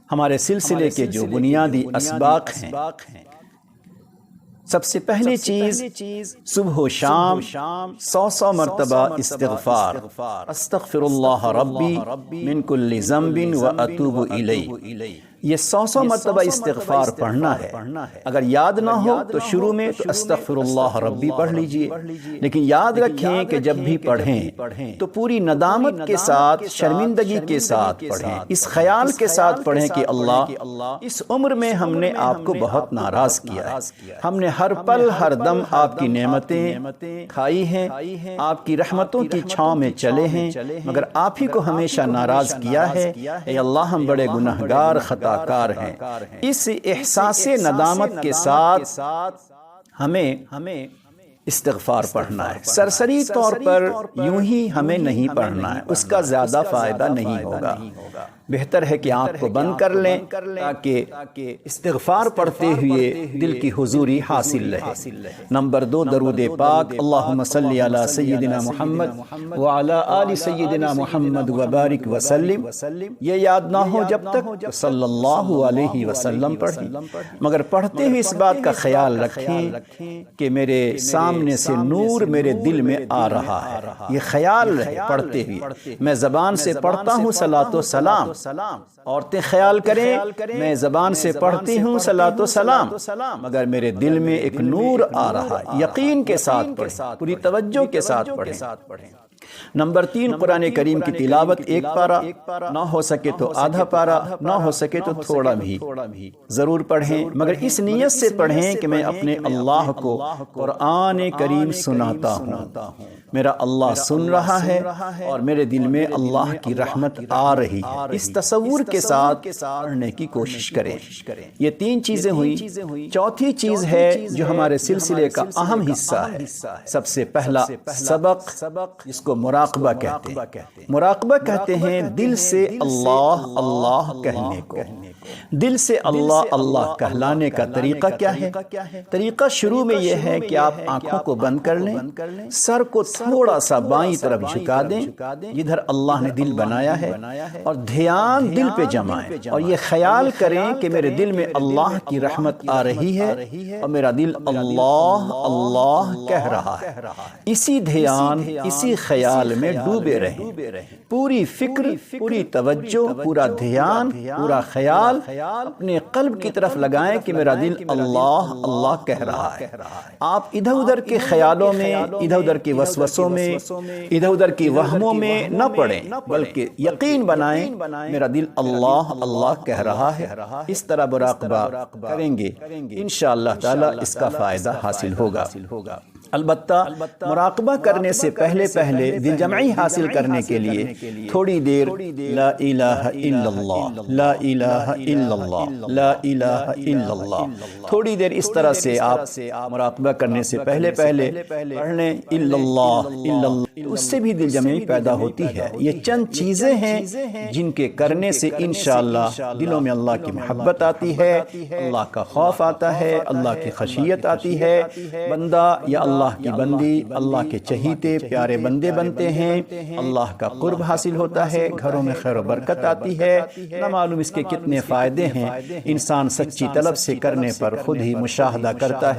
ہمارے سلسلے کے جو بنیادی اسباق ہیں، سب سے پہلی چیز صبح و شام 100 مرتبہ استغفار، استغفر اللہ ربی من کل ذنب و اتوب الیہ، یہ 100 مرتبہ استغفار پڑھنا ہے۔ اگر یاد نہ ہو تو شروع میں تو استغفر اللہ ربی پڑھ لیجئے، لیکن یاد رکھیں کہ جب بھی پڑھیں تو پوری ندامت کے ساتھ، شرمندگی کے ساتھ پڑھیں، اس خیال کے ساتھ پڑھیں کہ اللہ اس عمر میں ہم نے آپ کو بہت ناراض کیا ہے، ہم نے ہر پل ہر دم آپ کی نعمتیں کھائی ہیں، آپ کی رحمتوں کی چھاؤں میں چلے ہیں، مگر آپ ہی کو ہمیشہ ناراض کیا ہے۔ اے اللہ ہم بڑے گناہگار خطا کار ہیں۔ اس احساس ندامت کے ساتھ ہمیں استغفار پڑھنا ہے۔ سرسری طور پر یوں ہی ہمیں نہیں پڑھنا ہے، اس کا زیادہ فائدہ نہیں ہوگا۔ بہتر ہے کہ آنکھ کو بند کر لیں تاکہ استغفار پڑھتے ہوئے دل کی حضوری حاصل رہے۔ نمبر 2، درود پاک، اللہم صلی علی سیدنا محمد وعلی آل سیدنا محمد وبارک وسلم۔ یہ یاد نہ ہو جب تک صلی اللہ علیہ وسلم پڑھیں، مگر پڑھتے ہوئے اس بات کا خیال رکھیں کہ میرے سامنے سے نور میرے دل میں آ رہا ہے، یہ خیال رہے پڑھتے ہوئے۔ میں زبان سے پڑھتا ہوں صلاۃ و سلام، عورتیں خیال کریں میں زبان سے پڑھتی ہوں صلاۃ و سلام، مگر میرے دل میں ایک نور آ رہا ہے۔ یقین کے ساتھ پڑھیں، پوری توجہ کے ساتھ پڑھیں۔ نمبر 3، قرآن کریم کی تلاوت، ایک پارہ، نہ ہو سکے تو آدھا پارہ، نہ ہو سکے تو تھوڑا بھی ضرور پڑھیں، مگر اس نیت سے پڑھیں کہ میں اپنے اللہ کو قرآن کریم سناتا ہوں، میرا اللہ سن رہا ہے اور میرے دل میں اللہ کی رحمت آ رہی ہے۔ اس تصور کے ساتھ پڑھنے کی کوشش کریں۔ یہ 3 چیزیں ہوئیں۔ چوتھی چیز ہے جو ہمارے سلسلے کا اہم حصہ ہے، سب سے پہلا سبق، جس کو مراقبہ کہتے ہیں۔ مراقبہ کہتے ہیں دل سے اللہ اللہ کہنے کو۔ دل سے اللہ اللہ کہلانے کا طریقہ کیا ہے؟ طریقہ شروع میں یہ ہے کہ آپ آنکھوں کو بند کر لیں، سر کو تھوڑا سا بائیں طرف جھکا دیں جدھر اللہ نے دل بنایا ہے، اور دھیان دل پہ جمائیں اور یہ خیال کریں کہ میرے دل میں اللہ کی رحمت آ رہی ہے اور میرا دل اللہ اللہ کہہ رہا ہے۔ اسی دھیان، اسی خیال میں ڈوبے رہیں، پوری فکر، پوری توجہ، پورا دھیان، پورا خیال اپنے قلب کی طرف لگائیں کہ میرا دل اللہ اللہ کہہ رہا ہے۔ آپ ادھر ادھر کے خیالوں میں، ادھر ادھر کے وسوسوں میں، ادھر ادھر کی وہموں میں نہ پڑیں، بلکہ یقین بنائیں میرا دل اللہ اللہ کہہ رہا ہے۔ اس طرح مراقبہ کریں گے انشاءاللہ تعالی اس کا فائدہ حاصل ہوگا۔ البتہ مراقبہ کرنے سے پہلے دل جمعی حاصل کرنے کے لیے تھوڑی دیر لا الہ الا اللہ، لا الہ الا اللہ، لا الہ الا اللہ، تھوڑی دیر اس طرح سے آپ مراقبہ کرنے سے پہلے پڑھ لیں الا اللہ الا اللہ، اس سے بھی دل جمعی پیدا ہوتی ہے۔ یہ چند چیزیں ہیں جن کے کرنے سے انشاءاللہ دلوں میں اللہ کی محبت آتی ہے، اللہ کا خوف آتا ہے، اللہ کی خشیت آتی ہے، بندہ یا اللہ کی بندی اللہ کے چہیتے پیارے بندے بنتے ہیں، اللہ کا قرب حاصل ہوتا ہے، گھروں میں خیر و برکت آتی ہے۔ نہ معلوم اس کے کتنے فائدے ہیں، انسان سچی طلب سے کرنے پر خود ہی مشاہدہ کرتا ہے۔